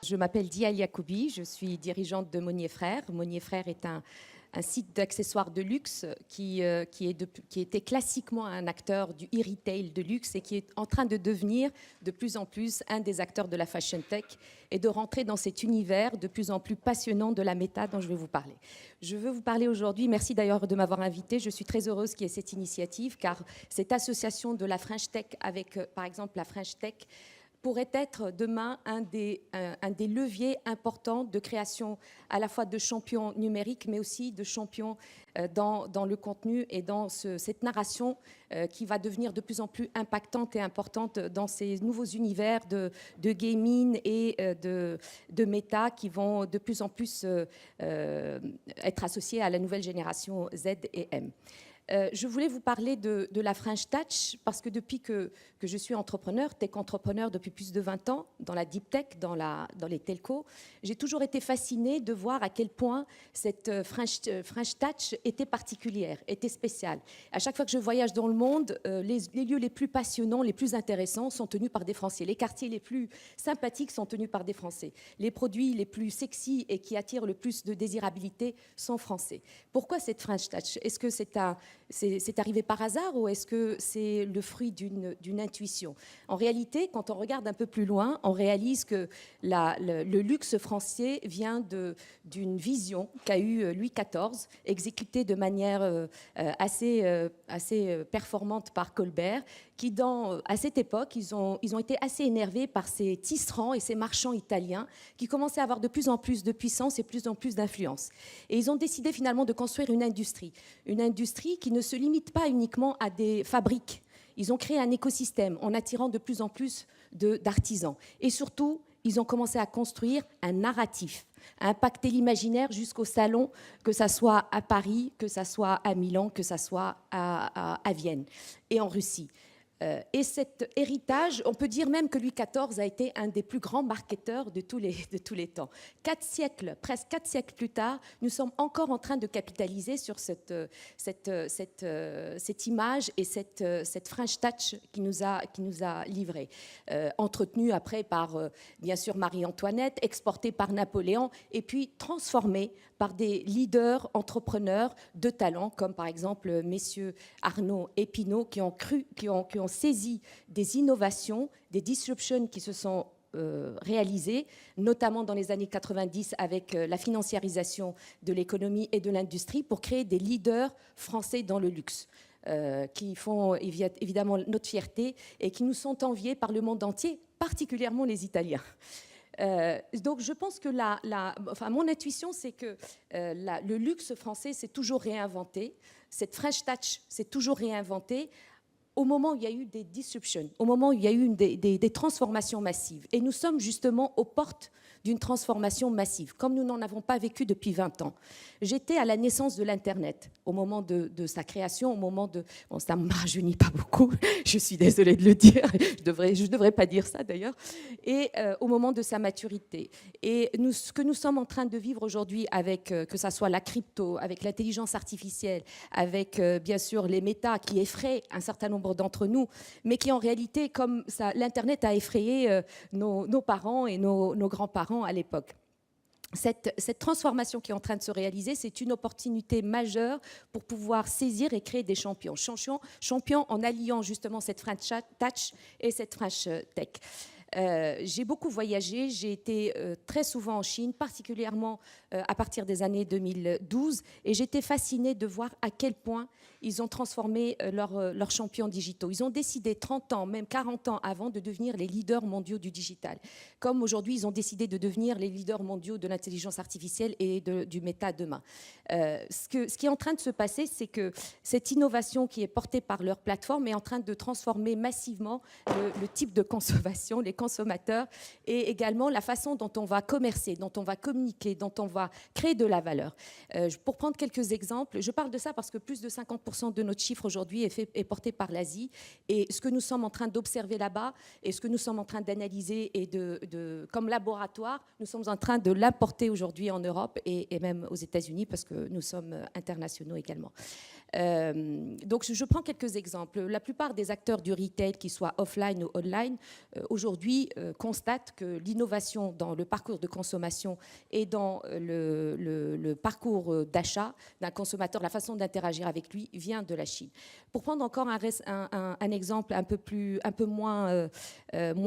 Je m'appelle Dia Yacoubi, je suis dirigeante de Monnier Frères. Monnier Frères est un site d'accessoires de luxe qui était classiquement un acteur du e-retail de luxe et qui est en train de devenir de plus en plus un des acteurs de la fashion tech et de rentrer dans cet univers de plus en plus passionnant de la méta dont je vais vous parler. Je veux vous parler aujourd'hui, merci d'ailleurs de m'avoir invitée, je suis très heureuse qu'il y ait cette initiative car cette association de la French Tech avec par exemple la French Tech pourrait être demain un des leviers importants de création à la fois de champions numériques, mais aussi de champions dans le contenu et dans cette narration qui va devenir de plus en plus impactante et importante dans ces nouveaux univers de gaming et de méta qui vont de plus en plus être associés à la nouvelle génération Z et M. Je voulais vous parler de la French Touch parce que depuis que je suis entrepreneur, tech entrepreneur depuis plus de 20 ans, dans la deep tech, dans les telcos, j'ai toujours été fascinée de voir à quel point cette French Touch était particulière, était spéciale. À chaque fois que je voyage dans le monde, les lieux les plus passionnants, les plus intéressants sont tenus par des Français. Les quartiers les plus sympathiques sont tenus par des Français. Les produits les plus sexy et qui attirent le plus de désirabilité sont français. Pourquoi cette French Touch ? Est-ce que c'est arrivé par hasard ou est-ce que c'est le fruit d'une intuition ? En réalité, quand on regarde un peu plus loin, on réalise que le luxe français vient d'une vision qu'a eue Louis XIV, exécutée de manière assez performante par Colbert, qui, à cette époque, ils ont été assez énervés par ces tisserands et ces marchands italiens qui commençaient à avoir de plus en plus de puissance et de plus en plus d'influence. Et ils ont décidé finalement de construire une industrie qui ne se limite pas uniquement à des fabriques. Ils ont créé un écosystème en attirant de plus en plus d'artisans. Et surtout, ils ont commencé à construire un narratif, à impacter l'imaginaire jusqu'au salon, que ça soit à Paris, que ça soit à Milan, que ça soit à Vienne et en Russie. Et cet héritage, on peut dire même que Louis XIV a été un des plus grands marketeurs de tous les temps. Presque 4 siècles plus tard, nous sommes encore en train de capitaliser sur cette image et cette French Touch qui nous a livré. Entretenue après par, bien sûr, Marie-Antoinette, exportée par Napoléon, et puis transformée par des leaders entrepreneurs de talent, comme par exemple messieurs Arnaud et Pinault, qui ont saisi des innovations, des disruptions qui se sont réalisées, notamment dans les années 90 avec la financiarisation de l'économie et de l'industrie, pour créer des leaders français dans le luxe. Qui font évidemment notre fierté et qui nous sont enviés par le monde entier, particulièrement les Italiens. Donc je pense que mon intuition, c'est que le luxe français s'est toujours réinventé, cette French Touch s'est toujours réinventée au moment où il y a eu des disruptions, au moment où il y a eu des transformations massives. Et nous sommes justement aux portes d'une transformation massive, comme nous n'en avons pas vécu depuis 20 ans. J'étais à la naissance de l'Internet, au moment de sa création, au moment de... Bon, ça ne me rajeunit pas beaucoup, je suis désolée de le dire, je ne devrais pas dire ça d'ailleurs, et au moment de sa maturité. Et ce que nous sommes en train de vivre aujourd'hui avec, que ça soit la crypto, avec l'intelligence artificielle, avec bien sûr les méta qui effraient un certain nombre d'entre nous, mais qui en réalité, comme ça, l'Internet a effrayé nos parents et nos grands-parents à l'époque. Cette transformation qui est en train de se réaliser, c'est une opportunité majeure pour pouvoir saisir et créer des champions. Champions en alliant justement cette French Touch et cette French Tech. J'ai beaucoup voyagé, j'ai été très souvent en Chine, particulièrement à partir des années 2012, et j'étais fascinée de voir à quel point ils ont transformé leurs champions digitaux. Ils ont décidé 30 ans, même 40 ans avant, de devenir les leaders mondiaux du digital. Comme aujourd'hui, ils ont décidé de devenir les leaders mondiaux de l'intelligence artificielle et du méta demain. Ce qui est en train de se passer, c'est que cette innovation qui est portée par leur plateforme est en train de transformer massivement le type de consommation, les consommateurs et également la façon dont on va commercer, dont on va communiquer, dont on va créer de la valeur. Pour prendre quelques exemples, je parle de ça parce que plus de 50% de notre chiffre aujourd'hui est porté par l'Asie. Et ce que nous sommes en train d'observer là-bas et ce que nous sommes en train d'analyser et comme laboratoire, nous sommes en train de l'importer aujourd'hui en Europe et même aux États-Unis parce que nous sommes internationaux également. Donc je prends quelques exemples. La plupart des acteurs du retail, qu'ils soient offline ou online, aujourd'hui constatent que l'innovation dans le parcours de consommation et dans le parcours d'achat d'un consommateur, la façon d'interagir avec lui, vient de la Chine. Pour prendre encore un exemple un peu moins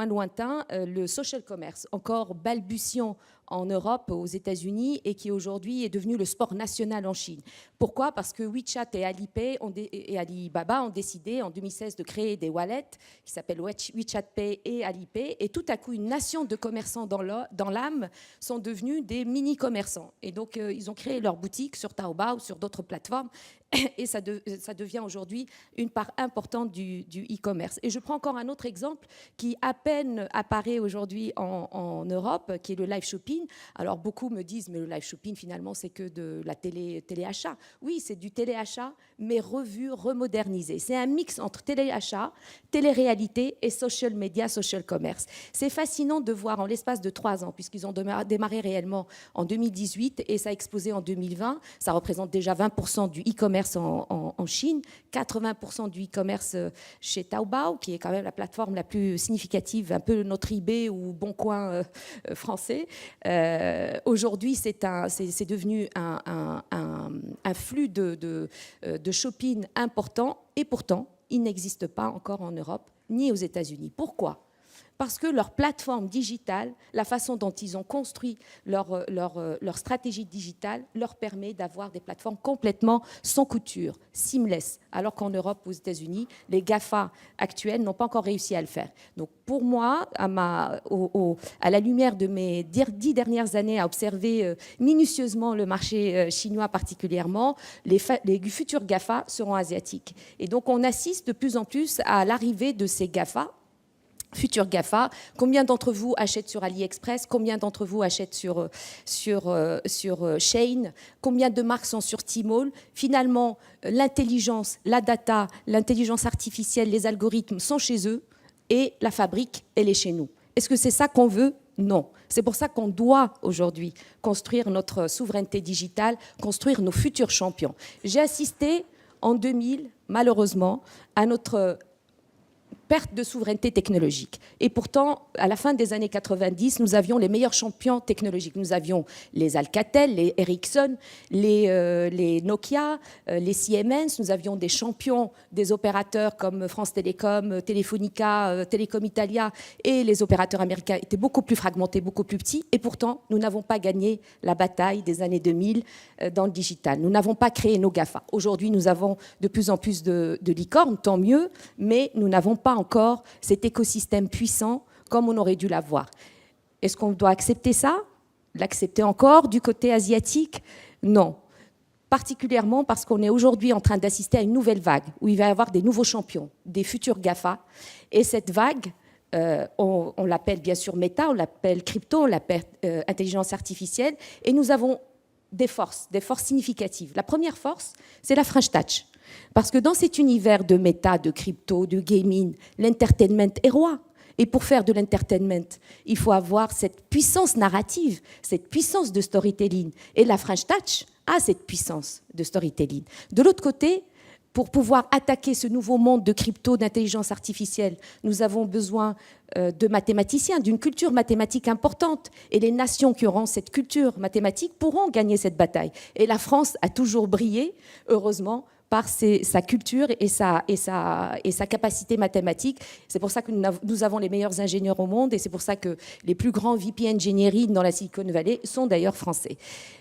lointain, le social commerce, encore balbutiant en Europe, aux États-Unis, et qui aujourd'hui est devenu le sport national en Chine. Pourquoi ? Parce que WeChat et Alipay et Alibaba ont décidé en 2016 de créer des wallets qui s'appellent WeChat Pay et Alipay, et tout à coup, une nation de commerçants dans l'âme sont devenus des mini-commerçants. Et donc, ils ont créé leur boutique sur Taobao, sur d'autres plateformes, et ça devient aujourd'hui une part importante du e-commerce. Et je prends encore un autre exemple qui à peine apparaît aujourd'hui en Europe, qui est le live shopping. Alors beaucoup me disent, mais le live shopping finalement c'est que de la téléachat. Oui, c'est du téléachat, mais revu, remodernisé. C'est un mix entre téléachat, télé-réalité et social media, social commerce. C'est fascinant de voir en l'espace de 3 ans, puisqu'ils ont démarré réellement en 2018 et ça a explosé en 2020. Ça représente déjà 20% du e-commerce en Chine, 80% du e-commerce chez Taobao, qui est quand même la plateforme la plus significative, un peu notre eBay ou Boncoin français. Aujourd'hui, c'est devenu un flux de shopping important et pourtant, il n'existe pas encore en Europe ni aux États-Unis. Pourquoi ? Parce que leur plateforme digitale, la façon dont ils ont construit leur stratégie digitale, leur permet d'avoir des plateformes complètement sans couture, seamless, alors qu'en Europe, aux États-Unis, les GAFA actuels n'ont pas encore réussi à le faire. Donc pour moi, à la lumière de mes 10 dernières années à observer minutieusement le marché chinois particulièrement, les futurs GAFA seront asiatiques. Et donc on assiste de plus en plus à l'arrivée de ces GAFA, futurs GAFA. Combien d'entre vous achètent sur AliExpress? Combien d'entre vous achètent sur Shein? Combien de marques sont sur Tmall? Finalement, l'intelligence, la data, l'intelligence artificielle, les algorithmes sont chez eux et la fabrique, elle est chez nous. Est-ce que c'est ça qu'on veut? Non. C'est pour ça qu'on doit aujourd'hui construire notre souveraineté digitale, construire nos futurs champions. J'ai assisté en 2000, malheureusement, à notre perte de souveraineté technologique. Et pourtant, à la fin des années 90, nous avions les meilleurs champions technologiques. Nous avions les Alcatel, les Ericsson, les Nokia, les Siemens. Nous avions des champions des opérateurs comme France Télécom, Telefonica, Telecom Italia, et les opérateurs américains étaient beaucoup plus fragmentés, beaucoup plus petits. Et pourtant, nous n'avons pas gagné la bataille des années 2000 dans le digital. Nous n'avons pas créé nos GAFA. Aujourd'hui, nous avons de plus en plus de licornes, tant mieux, mais nous n'avons pas encore cet écosystème puissant comme on aurait dû l'avoir. Est-ce qu'on doit accepter ça? L'accepter encore du côté asiatique? Non. Particulièrement parce qu'on est aujourd'hui en train d'assister à une nouvelle vague où il va y avoir des nouveaux champions, des futurs GAFA. Et cette vague, on l'appelle bien sûr méta, on l'appelle crypto, on l'appelle intelligence artificielle. Et nous avons des forces significatives. La première force, c'est la French Touch. Parce que dans cet univers de méta, de crypto, de gaming, l'entertainment est roi. Et pour faire de l'entertainment, il faut avoir cette puissance narrative, cette puissance de storytelling. Et la French Touch a cette puissance de storytelling. De l'autre côté, pour pouvoir attaquer ce nouveau monde de crypto, d'intelligence artificielle, nous avons besoin de mathématiciens, d'une culture mathématique importante. Et les nations qui auront cette culture mathématique pourront gagner cette bataille. Et la France a toujours brillé, heureusement, par sa culture et sa capacité mathématique. C'est pour ça que nous avons les meilleurs ingénieurs au monde et c'est pour ça que les plus grands VP Engineering dans la Silicon Valley sont d'ailleurs français.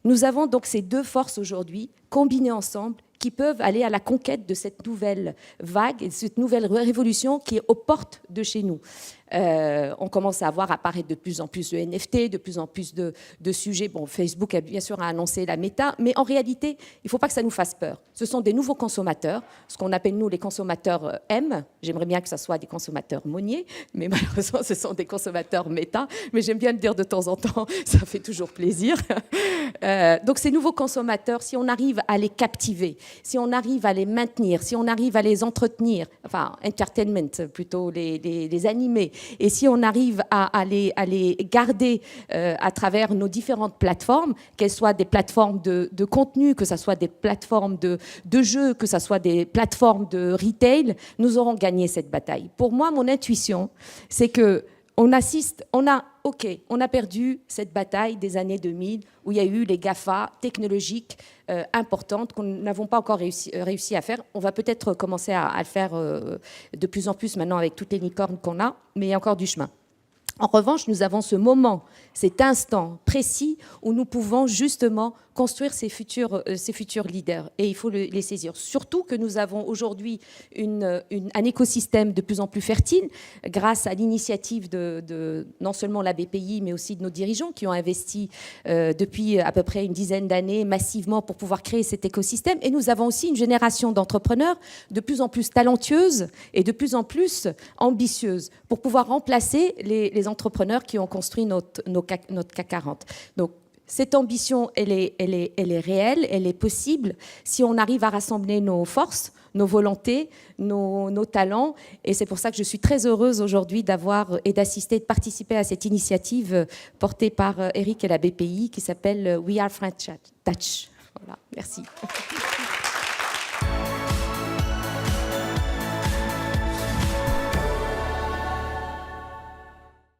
Nous avons donc ces deux forces aujourd'hui combinées ensemble qui peuvent aller à la conquête de cette nouvelle vague et de cette nouvelle révolution qui est aux portes de chez nous. On commence à voir apparaître de plus en plus de NFT, de plus en plus de sujets. Bon, Facebook a bien sûr annoncé la méta, mais en réalité, il ne faut pas que ça nous fasse peur. Ce sont des nouveaux consommateurs, ce qu'on appelle nous les consommateurs M. J'aimerais bien que ce soit des consommateurs Monnier, mais malheureusement, ce sont des consommateurs méta. Mais j'aime bien le dire de temps en temps, ça fait toujours plaisir. Donc ces nouveaux consommateurs, si on arrive à les captiver, si on arrive à les maintenir, si on arrive à les entretenir, enfin, entertainment plutôt, les animer, et si on arrive à les garder à travers nos différentes plateformes, qu'elles soient des plateformes de contenu, que ce soit des plateformes de jeux, que ce soit des plateformes de retail, nous aurons gagné cette bataille. Pour moi, mon intuition, c'est que on a perdu cette bataille des années 2000 où il y a eu les GAFA technologiques importantes qu'on n'avons pas encore réussi à faire. On va peut-être commencer à le faire de plus en plus maintenant avec toutes les licornes qu'on a, mais il y a encore du chemin. En revanche, nous avons ce moment, cet instant précis où nous pouvons justement construire ces futurs leaders. Et il faut les saisir. Surtout que nous avons aujourd'hui un écosystème de plus en plus fertile grâce à l'initiative de non seulement la BPI, mais aussi de nos dirigeants qui ont investi depuis à peu près une dizaine d'années massivement pour pouvoir créer cet écosystème. Et nous avons aussi une génération d'entrepreneurs de plus en plus talentueuses et de plus en plus ambitieuses pour pouvoir remplacer les entrepreneurs qui ont construit notre CAC 40. Donc, cette ambition, elle est réelle, elle est possible si on arrive à rassembler nos forces, nos volontés, nos talents. Et c'est pour ça que je suis très heureuse aujourd'hui d'avoir et d'assister, de participer à cette initiative portée par Eric et la BPI qui s'appelle We Are French Touch. Voilà, merci.